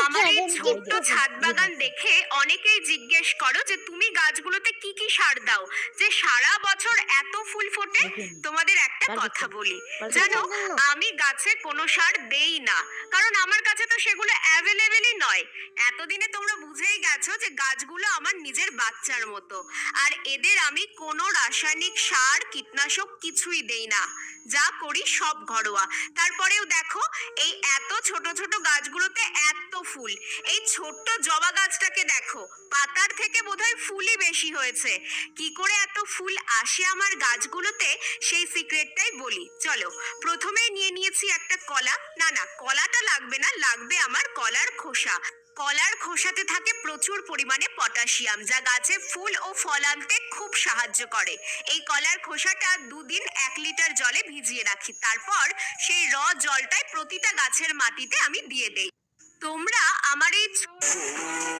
আমার এই ছোট্ট ছাদ বাগান দেখে অনেকেই জিজ্ঞেস করো যে তুমি গাছগুলোতে কি কি সার দাও যে সারা বছর এত ফুল ফোটে। তোমাদের একটা কথা বলি, জানো, আমি গাছে কোনো সার দেই না, কারণ আমার কাছে তো সেগুলো অ্যাভেলেবেলই নয়। এতদিনে তোমরা বুঝেই গেছো যে গাছগুলো আমার নিজের বাচ্চার মতো, আর এদের আমি কোনো রাসায়নিক সার কীটনাশক কিছুই দেই না। যা করি সব ঘরোয়া। তারপরেও দেখো, এই এত ছোট ছোট গাছগুলোতে এত ফুল। এই ছোট্ট জবা গাছটাকে দেখো, পাতার থেকে বোধহয় ফুলই বেশি হয়েছে। কি করে এত ফুল আসে আমার গাছগুলোতে, সেই সিক্রেটটাই বলি। চলো, প্রথমেই নিয়ে নিয়েছি একটা কলা। না না, কলাটা লাগবে না, লাগবে আমার কলার খোসা। কলার খোসাতে থাকে প্রচুর পরিমাণে পটাশিয়াম, যা গাছে ফুল ও ফল আনতে খুব সাহায্য করে। এই কলার খোসাটা 2 দিন 1 লিটার জলে ভিজিয়ে রাখি, তারপর সেই জলটাই প্রতিটা গাছের মাটিতে আমি দিয়ে দেই। তোমরা আমার এই